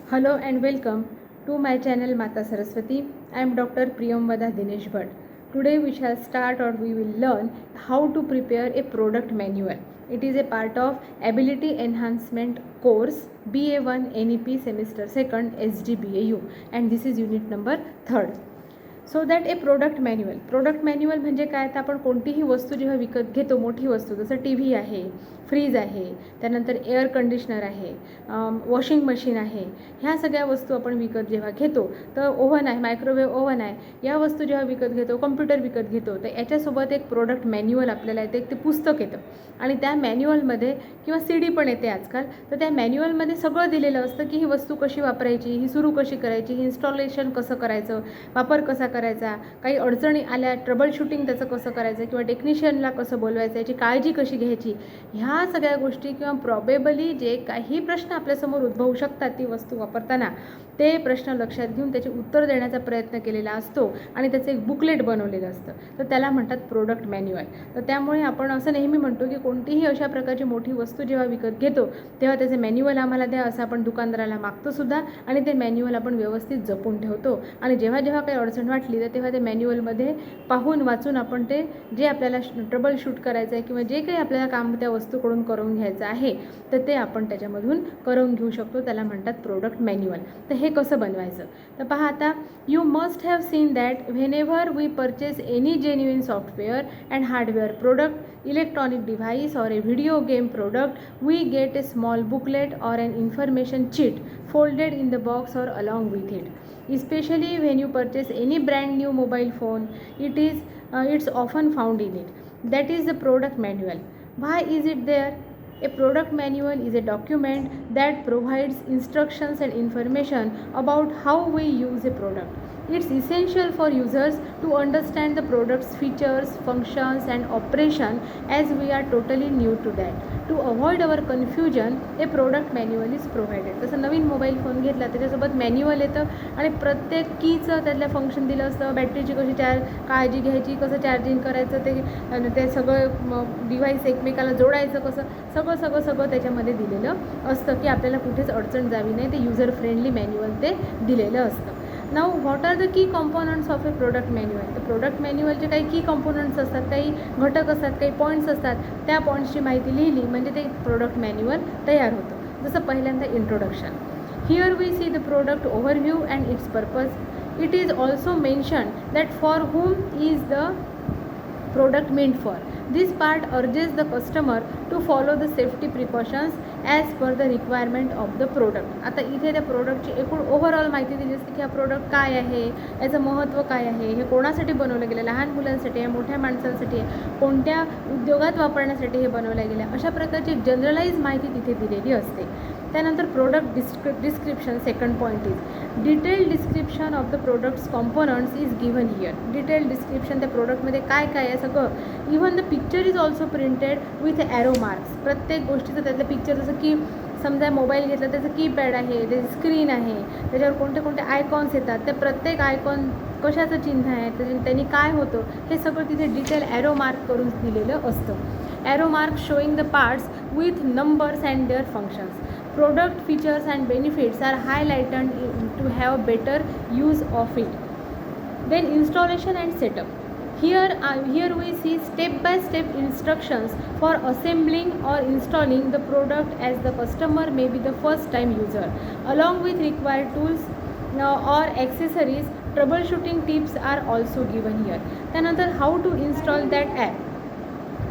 Hello and welcome to my channel Mata Saraswati. I am Dr. Priyamvada Dinesh Bhatt. Today we shall start or we will learn how to prepare a product manual. It is a part of Ability Enhancement course BA1 NEP semester 2nd SDBAU and this is unit number 3rd. So that A product manual म्हणजे काय, तर आपण कोणतीही वस्तू जेव्हा विकत घेतो, मोठी वस्तू जसं टी व्ही आहे, फ्रीज आहे, त्यानंतर एअर कंडिशनर आहे, वॉशिंग मशीन आहे, ह्या सगळ्या वस्तू आपण विकत जेव्हा घेतो, तर ओव्हन आहे, मायक्रोवेव्ह ओव्हन आहे, या वस्तू जेव्हा विकत घेतो, कम्प्युटर विकत घेतो, तर याच्यासोबत एक प्रोडक्ट मॅन्युअल आपल्याला येते, एक ते पुस्तक येतं आणि त्या मॅन्युअलमध्ये किंवा CD पण येते आजकाल, तर त्या मॅन्युअलमध्ये सगळं दिलेलं असतं की ही वस्तू कशी वापरायची, ही सुरू कशी करायची, ही इन्स्टॉलेशन कसं करायचं, वापर कसा करायचा, काही अडचणी आल्या ट्रबल शूटिंग त्याचं कसं करायचं किंवा टेक्निशियनला कसं बोलवायचं, याची काळजी कशी घ्यायची, ह्या सगळ्या गोष्टी किंवा प्रॉबेबली जे काही प्रश्न आपल्यासमोर उद्भवू शकतात ती वस्तू वापरताना, ते प्रश्न लक्षात घेऊन त्याचे उत्तर देण्याचा प्रयत्न केलेला असतो आणि त्याचं एक बुकलेट बनवलेलं असतं, तर त्याला म्हणतात प्रोडक्ट मॅन्युअल. तर त्यामुळे आपण असं नेहमी म्हणतो की कोणतीही अशा प्रकारची मोठी वस्तू जेव्हा विकत घेतो तेव्हा त्याचे मॅन्युअल आम्हाला द्या, असं आपण दुकानदाराला मागतो सुद्धा आणि ते मॅन्युअल आपण व्यवस्थित जपून ठेवतो आणि जेव्हा जेव्हा काही अडचण वाटली तर तेव्हा ते मॅन्युअलमध्ये पाहून वाचून आपण ते जे आपल्याला ट्रबल शूट करायचं आहे किंवा जे काही आपल्याला काम त्या वस्तूकडून करून घ्यायचं आहे तर ते आपण त्याच्यामधून करून घेऊ शकतो, त्याला म्हणतात प्रोडक्ट मॅन्युअल. तर हे कसं बनवायचं, तर पहा आता, you must have seen that whenever we purchase any genuine software and hardware product, electronic device or a video game product, we get a small booklet or an information sheet folded in the box or along with it. Especially when you purchase any brand new mobile phone, it's often found in it. That is the product manual. Why is it there? A product manual is a document that provides instructions and information about how we use a product. It's essential for users to understand the product's features, functions and operation as we are totally new to that. To avoid our confusion, a product manual is provided. जसं नवीन mobile phone घेतला त्याच्यासोबत manual येतं आणि प्रत्येक कीचं त्यातलं function दिलं असतं, बॅटरीची कशी काळजी घ्यायची, कसं चार्जिंग करायचं, ते सगळं डिव्हाइस एकमेकाला जोडायचं कसं, सगळं त्याच्यामध्ये दिलेलं असतं की आपल्याला कुठेच अडचण जावी नाही, ते युजर फ्रेंडली मॅन्युअल ते दिलेलं असतं. Now what are the key components of a product manual. तर प्रोडक्ट मॅन्युअलचे काही की कॉम्पोनंट्स असतात, काही घटक असतात, काही पॉईंट्स असतात, त्या पॉईंट्सची माहिती लिहिली म्हणजे ते प्रोडक्ट मॅन्युअल तयार होतं. जसं पहिल्यांदा introduction. Here we see the product overview and its purpose. It is also mention that for whom is the product meant for. This part urges the customer to follow the safety precautions as per the requirement of the product. आता इथे त्या प्रोडक्टची एकूण overall माहिती दिली असते की हा प्रोडक्ट काय आहे, याचं महत्त्व काय आहे, हे कोणासाठी बनवलं गेलं, लहान मुलांसाठी आहे, मोठ्या माणसांसाठी आहे, कोणत्या उद्योगात वापरण्यासाठी हे बनवलं गेलं, अशा प्रकारची जनरलाइज माहिती तिथे दिलेली असते. त्यानंतर product description. Second point is detail description of the products components is given here. Detail description त्या प्रोडक्टमध्ये काय काय आहे सगळं. Even the picture is also printed with arrow marks. प्रत्येक गोष्टीचं त्यातलं पिक्चर, जसं की समजा मोबाईल घेतला त्याचं कीपॅड आहे, त्याची स्क्रीन आहे, त्याच्यावर कोणते कोणते आयकॉन्स येतात, ते प्रत्येक आयकॉन कशाचं चिन्ह आहे, त्यांनी काय होतं, हे सगळं तिथे डिटेल ॲरो मार्क करून दिलेलं असतं. Arrow mark showing the parts with numbers and their functions. Product features and benefits are highlighted to have better use of it. Then installation and setup. Here we see step-by-step instructions for assembling or installing the product as the customer may be the first-time user. Along with required tools or accessories, troubleshooting tips are also given here. त्यानंतर how to install that app.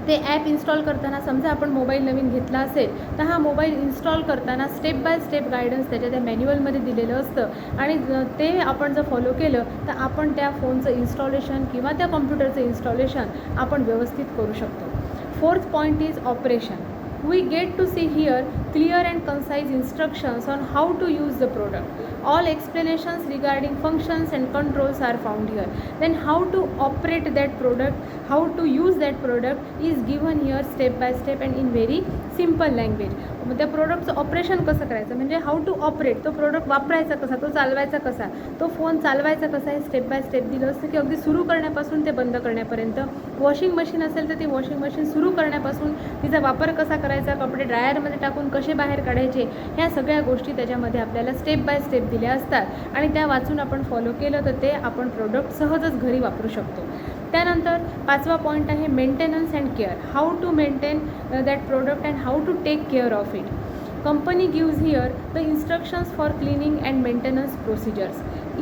ते app install करताना समजा आपण mobile नवीन घेतला असेल तर हा mobile install करताना स्टेप बाय स्टेप गायडन्स त्याच्या त्या मॅन्युअलमध्ये दिलेलं असतं आणि ते आपण जर फॉलो केलं तर आपण त्या फोनचं इन्स्टॉलेशन किंवा त्या कॉम्प्युटरचं इन्स्टॉलेशन आपण व्यवस्थित करू शकतो. Fourth point is operation. We get to see here clear and concise instructions on how to use the product. All explanations regarding functions and controls are found here. Then how to operate that product, how to use that product is given here step by step and in very simple language. त्या प्रोडक्टचं operation कसं करायचं म्हणजे how to operate, तो product वापरायचा कसा, तो चालवायचा कसा, तो फोन चालवायचा कसा, हे स्टेप बाय स्टेप दिलं असतं की अगदी सुरू करण्यापासून ते बंद करण्यापर्यंत. वॉशिंग मशीन असेल तर ती वॉशिंग मशीन सुरू करण्यापासून तिचा वापर कसा करायचा, कपडे ड्रायरमध्ये टाकून कसे कसे बाहेर काढायचे, ह्या सगळ्या गोष्टी त्याच्यामध्ये आपल्याला स्टेप बाय स्टेप दिल्या असतात आणि त्या वाचून आपण फॉलो केलं तर ते आपण प्रोडक्ट सहजच घरी वापरू शकतो. त्यानंतर 5वा पॉईंट आहे maintenance and care. How to maintain that product and how to take care of it. Company gives here the instructions for cleaning and maintenance procedures.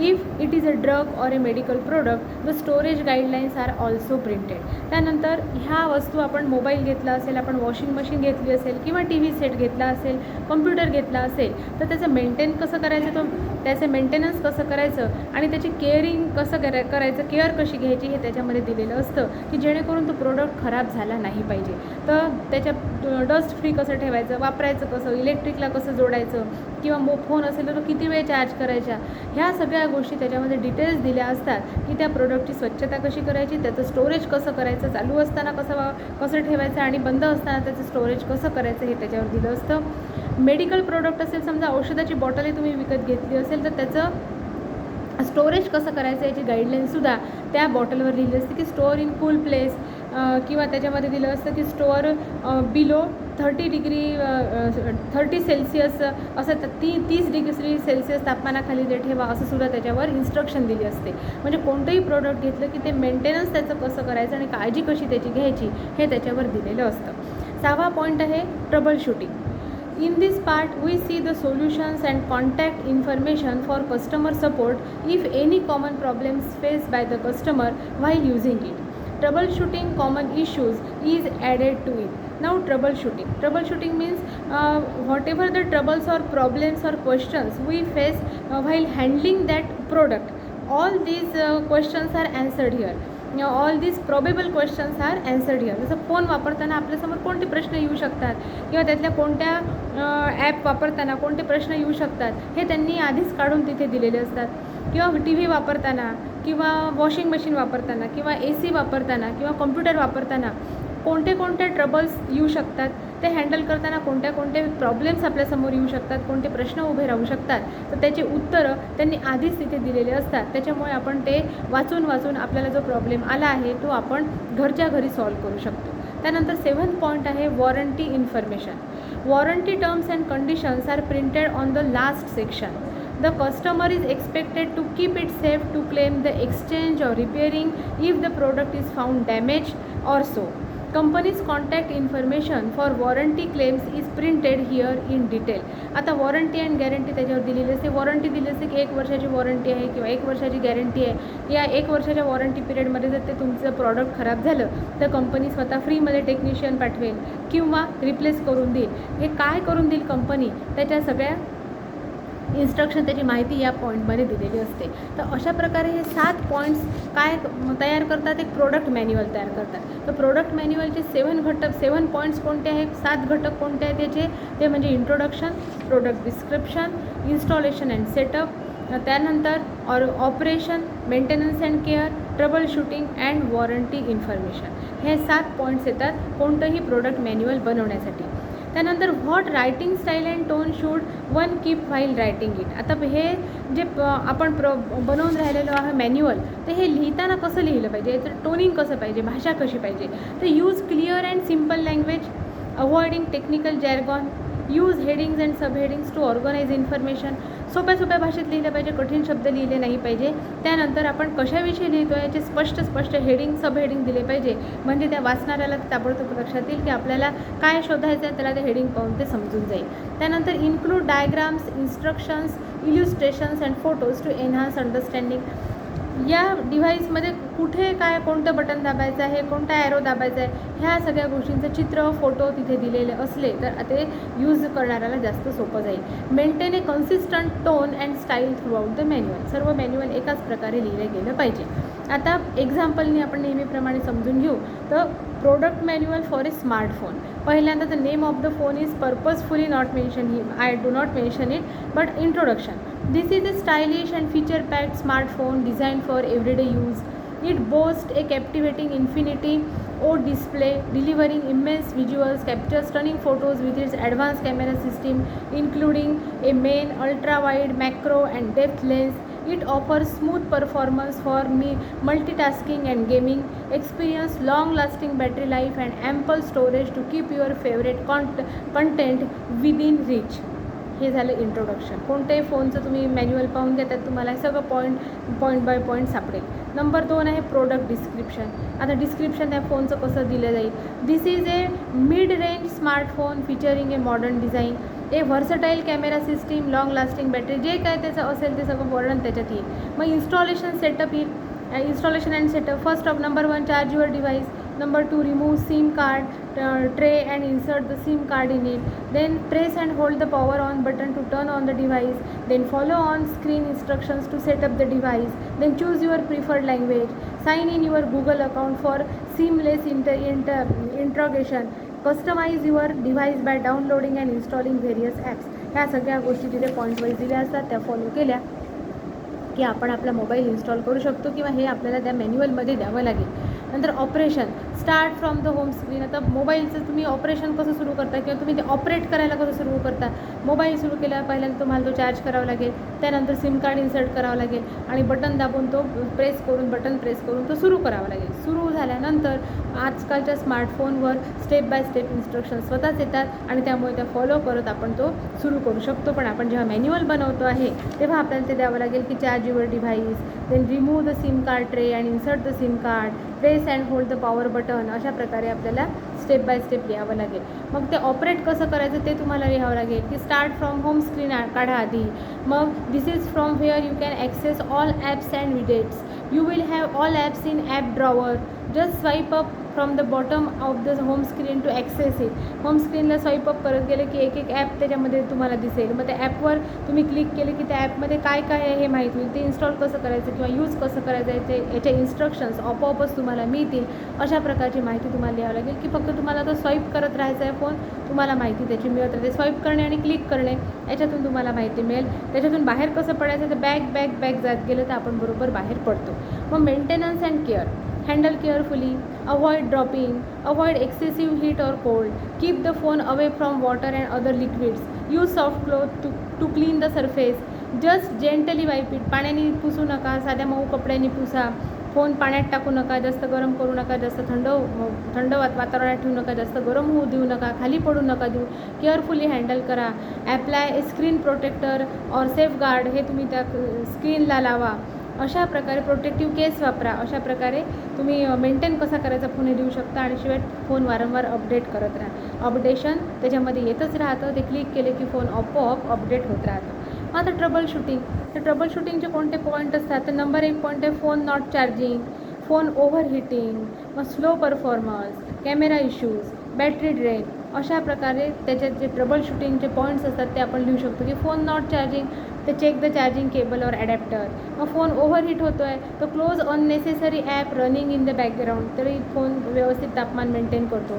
If it is a drug or a medical product, the storage guidelines are also printed. त्यानंतर ह्या वस्तू आपण mobile घेतला असेल, आपण washing machine घेतली असेल किंवा TV सेट घेतला असेल, कम्प्युटर घेतला असेल, तर त्याचं मेंटेन कसं करायचं, त्याचं मेंटेनन्स कसं करायचं आणि त्याची केअरिंग कसं करायचं, केअर कशी घ्यायची हे त्याच्यामध्ये दिलेलं असतं की जेणेकरून तो प्रोडक्ट खराब झाला नाही पाहिजे. तर त्याच्या डस्ट फ्री कसं ठेवायचं, वापरायचं कसं, इलेक्ट्रिकला कसं जोडायचं किंवा फोन असेल तर तो किती वेळ चार्ज करायचा, ह्या सगळ्या गोष्टी त्याच्यामध्ये डिटेल्स दिल्या असतात की त्या प्रोडक्टची स्वच्छता कशी करायची, त्याचं स्टोरेज कसं करायचं, चालू असताना कसं ठेवायचं आणि बंद असताना त्याचं स्टोरेज कसं करायचं हे त्याच्यावर दिलं असतं. मेडिकल प्रोडक्ट असेल, समजा औषधाची बॉटलही तुम्ही विकत घेतली असेल तर त्याचं स्टोरेज कसं करायचं याची गाईडलाईनसुद्धा त्या बॉटलवर लिहिली असते की स्टोअर इन कूल प्लेस किंवा त्याच्यामध्ये दिलं असतं की स्टोअर बिलो 30 सेल्सिअस असं 30 डिग्री सेल्सिअस तापमानाखाली ते ठेवा असं सुद्धा त्याच्यावर इन्स्ट्रक्शन दिली असते. म्हणजे कोणतंही प्रोडक्ट घेतलं की ते मेंटेनन्स त्याचं कसं करायचं आणि काळजी कशी त्याची घ्यायची हे त्याच्यावर दिलेलं असतं. 6वा पॉईंट आहे trouble shooting. In this part, we see the solutions and contact information for customer support if any common problems faced by the customer while using it. Troubleshooting common issues is added to it. Now troubleshooting. Troubleshooting means whatever the troubles or problems or questions we face while handling that product. All these questions are answered here. All these probable questions are answered here. जसं phone वापरताना आपल्यासमोर कोणते प्रश्न येऊ शकतात किंवा त्यातल्या कोणत्या ॲप वापरताना कोणते प्रश्न येऊ शकतात हे त्यांनी आधीच काढून तिथे दिलेले असतात. किंवा TV वापरताना किंवा वॉशिंग मशीन वापरताना किंवा AC वापरताना किंवा कॉम्प्युटर वापरताना कोणते ट्रबल्स येऊ शकतात, ते हँडल करताना कोणते प्रॉब्लेम्स आपल्यासमोर येऊ शकतात, कोणते प्रश्न उभे राहू शकतात, तर त्याची उत्तरं त्यांनी आधीच तिथे दिलेले असतात. त्याच्यामुळे आपण ते वाचून आपल्याला जो प्रॉब्लेम आला आहे तो आपण घरच्या घरी सॉल्व करू शकतो. त्यानंतर 7th पॉईंट आहे warranty information. Warranty terms and conditions are printed on the last section. The customer is expected to keep it safe to claim the exchange or repairing if the product is found damaged or so. Company's contact information for warranty claims is printed here in detail. आता warranty and guarantee त्याच्यावर दिलेली असते. Warranty दिली असते की 1 वर्षाची warranty आहे किंवा 1 वर्षाची गॅरंटी आहे. या 1 वर्षाच्या वॉरंटी पिरियडमध्ये जर ते तुमचं प्रॉडक्ट खराब झालं तर कंपनी स्वतः फ्रीमध्ये टेक्निशियन पाठवेल किंवा रिप्लेस करून देईल. हे काय करून देईल कंपनी, त्याच्या सगळ्या इन्स्ट्रक्शन, त्याची माहिती या पॉईंटमध्ये दिलेली असते. तर अशा प्रकारे हे 7 पॉईंट्स काय तयार करतात, एक प्रोडक्ट मॅन्युअल तयार करतात. तर प्रोडक्ट मॅन्युअलचे 7 पॉईंट्स कोणते आहेत, 7 घटक कोणते आहेत त्याचे, ते म्हणजे introduction, product description, installation and setup, त्यानंतर operation, maintenance and care, troubleshooting and warranty information. हे 7 पॉईंट्स येतात कोणतंही प्रोडक्ट मॅन्युअल बनवण्यासाठी. त्यानंतर what writing style and tone should one keep while writing it. आता हे जे आपण बनवून राहिलेलो आहे मॅन्युअल, तर हे लिहिताना कसं लिहिलं पाहिजे, याचं टोनिंग कसं पाहिजे, भाषा कशी पाहिजे. तर use clear and simple language, avoiding technical jargon, use headings and subheadings to organise information. सोप्या भाषेत लिहिलं पाहिजे, कठीण शब्द लिहिले नाही पाहिजे. त्यानंतर आपण कशाविषयी लिहितो याचे स्पष्ट हेडिंग, सब हेडिंग दिले पाहिजे, म्हणजे त्या वाचणाऱ्याला ताबडतोब लक्षात येईल की आपल्याला काय शोधायचं आहे, त्याला ते हेडिंग पाहून ते समजून जाईल. त्यानंतर include diagrams, instructions, illustrations and photos to enhance understanding. या डिव्हाइसमध्ये कुठे काय, कोणतं बटन दाबायचं आहे, कोणता ॲरो दाबायचा आहे, ह्या सगळ्या गोष्टींचं चित्र, फोटो तिथे दिलेले असले तर ते यूज करणाऱ्याला जास्त सोपं जाईल. Maintain A consistent tone and style through out the manual. सर्व मॅन्युअल एकाच प्रकारे लिहिलं गेलं पाहिजे. आता एक्झाम्पलने आपण नेहमीप्रमाणे समजून घेऊ. तर product manual for a smartphone. पहिल्यांदा the name of the phone is purposefully not mention ही, I do not mention it, but introduction. This is a stylish and feature-packed smartphone designed for everyday use. It boasts a captivating Infinity O display, delivering immense visuals, captures stunning photos with its advanced camera system, including a main ultra-wide, macro, and depth lens, It offers smooth performance for multitasking and gaming. Experience long-lasting battery life and ample storage to keep your favorite content within reach. हे झालं introduction. कोणत्याही फोनचं तुम्ही manual पाहून घ्या, त्यात तुम्हाला सगळं पॉईंट बाय पॉईंट सापडेल. नंबर 2 आहे प्रोडक्ट डिस्क्रिप्शन. आता डिस्क्रिप्शन त्या फोनचं कसं दिलं जाईल. This is a mid range smartphone featuring a modern design, a versatile camera system, long lasting battery, जे काय त्याचं असेल ते सगळं वर्णन त्याच्यात येईल. मग इन्स्टॉलेशन सेटअप येईल. Installation and setup. First of number 1, charge your device. Number 2, remove SIM card tray and insert the SIM card in it. Then press and hold the power on button to turn on the device. Then follow on screen instructions to set up the device. Then choose your preferred language. Sign in your Google account for seamless integration. Customize your device by downloading and installing various apps. ह्या सगळ्या गोष्टी तिथे point wise दिल्या असतात, त्या follow केल्या की आपण आपला मोबाईल इन्स्टॉल करू शकतो किंवा हे आपल्याला त्या मॅन्युअलमध्ये द्यावं लागेल. नंतर operation start from the home screen. आता मोबाईलचं तुम्ही ऑपरेशन कसं सुरू करता किंवा तुम्ही ते ऑपरेट करायला कसं सुरू करता. मोबाईल सुरू केल्यावर पहिल्यांदा तुम्हाला तो चार्ज करावा लागेल, त्यानंतर सिम कार्ड इन्सर्ट करावं लागेल आणि बटन दाबून तो बटन प्रेस करून तो सुरू करावा लागेल. सुरू झाल्यानंतर आजकालच्या स्मार्टफोनवर स्टेप बाय स्टेप इन्स्ट्रक्शन स्वतःच येतात आणि त्यामुळे त्या फॉलो करत आपण तो सुरू करू शकतो. पण आपण जेव्हा मॅन्युअल बनवतो आहे तेव्हा आपल्याला ते द्यावं लागेल की charge your device, then remove the SIM card tray and insert the SIM card, press and hold the power button. अशा प्रकारे आपल्याला स्टेप बाय स्टेप लिहावं लागेल. मग ते ऑपरेट कसं करायचं ते तुम्हाला लिहावं लागेल की स्टार्ट फ्रॉम होम स्क्रीन काढा आधी. मग this is from where you can access all apps and widgets. You will have all apps in app drawer. Just swipe up from the bottom of the home screen to access it. Home स्क्रीनला swipe up करत गेले की एक app त्याच्यामध्ये तुम्हाला दिसेल. मग त्या ॲपवर तुम्ही क्लिक केले की त्या ॲपमध्ये काय काय आहे हे माहीत होईल. ते इन्स्टॉल कसं करायचं किंवा यूज कसं करायचं याचे इन्स्ट्रक्शन्स आपोआपच तुम्हाला मिळतील. अशा प्रकारची माहिती तुम्हाला लिहावं लागेल की फक्त तुम्हाला तो स्वाईप करत राहायचा आहे फोन, तुम्हाला माहिती त्याची मिळत राहते. स्वाईप करणे आणि क्लिक करणे याच्यातून तुम्हाला माहिती मिळेल. त्याच्यातून बाहेर कसं पडायचं तर बॅक जात गेलं तर आपण बरोबर बाहेर पडतो. मग maintenance and care. Handle carefully, avoid dropping, avoid excessive heat or cold, keep the phone away from water and other liquids, use soft cloth to clean the surface, just gently wipe it. पाण्याने पुसू नका, साध्या मऊ कपड्याने Pusa. Phone पाण्यात टाकू नका, जास्त गरम करू नका, जास्त थंड वातावरणात ठेवू नका, जास्त गरम होऊ देऊ नका, खाली पडू नका देऊ. केअरफुली हँडल करा. Apply screen protector or safeguard, हे तुम्ही त्या स्क्रीनला लावा. अशा प्रकारे प्रोटेक्टिव्ह केस वापरा. अशा प्रकारे तुम्ही मेंटेन कसा करायचा फोन हे देऊ शकता. आणि शिवाय फोन वारंवार अपडेट करत राहा. अपडेशन त्याच्यामध्ये येतच राहतं. ते क्लिक केले की फोन आपोआप अपडेट होत राहतं. मग आता ट्रबल शूटिंग. तर ट्रबल शूटिंगचे कोणते पॉईंट असतात तर नंबर 1 पॉईंट आहे phone not charging, phone overheating, मग slow performance, camera issues, battery drain. अशा प्रकारे त्याच्यात जे ट्रबल शूटिंगचे पॉईंट्स असतात ते आपण लिहू शकतो की फोन नॉट चार्जिंग तर चेक द चार्जिंग केबल और ॲडॅप्टर. मग फोन ओव्हर हिट होतो आहे तर close unnecessary app running in the background, तरी फोन व्यवस्थित तापमान मेंटेन करतो.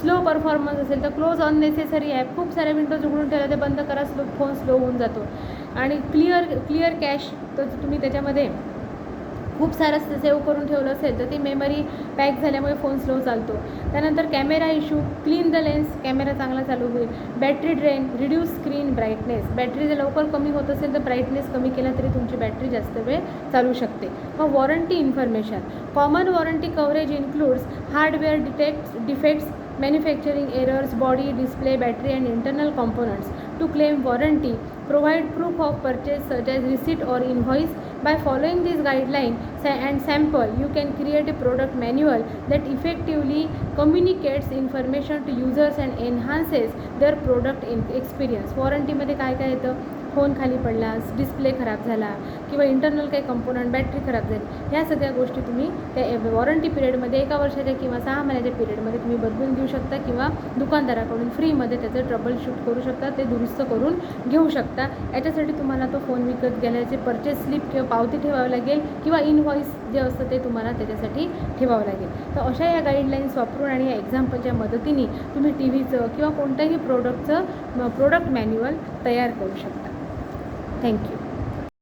स्लो परफॉर्मन्स असेल तर क्लोज अननेसेसरी ॲप, खूप साऱ्या विंडोज उघडून ठेवल्या ते बंद करा, फोन स्लो होऊन जातो. आणि क्लिअर कॅश, तर तुम्ही त्याच्यामध्ये खूप सारं सेव्ह करून ठेवलं असेल तर ती मेमरी पॅक झाल्यामुळे फोन स्लो चालतो. त्यानंतर camera issue, clean the lens, camera चांगला चालू होईल. Battery drain, reduce screen brightness, battery जर लवकर कमी होत असेल तर ब्राईटनेस कमी केला तरी तुमची बॅटरी जास्त वेळ चालू शकते. मग warranty information. Common warranty coverage includes hardware defects, manufacturing errors, body, display, battery and internal components. To claim warranty, provide proof of purchase such as receipt or invoice. By following these guidelines and sample, you can create a product manual that effectively communicates information to users and enhances their product experience. वॉरंटीमध्ये काय काय येतं, phone खाली पडला, display खराब झाला किंवा internal काही component, battery खराब झाली, ह्या सगळ्या गोष्टी तुम्ही त्या वॉरंटी पिरियडमध्ये 1 वर्षाच्या किंवा 6 महिन्याच्या पिरियडमध्ये तुम्ही बदलून घेऊ शकता किंवा दुकानदाराकडून फ्रीमध्ये त्याचं ट्रबल शूट करू शकता, ते दुरुस्त करून घेऊ शकता. याच्यासाठी तुम्हाला तो फोन विकत गेल्याचे पर्चेस स्लिप किंवा पावती ठेवावी लागेल किंवा इनव्हॉइस जे असतं ते तुम्हाला त्याच्यासाठी ठेवावं लागेल. तर अशा या गाईडलाईन्स वापरून आणि या एक्झाम्पलच्या मदतीने तुम्ही टीव्हीचं किंवा कोणत्याही प्रोडक्ट मॅन्युअल तयार करू शकता. Thank you.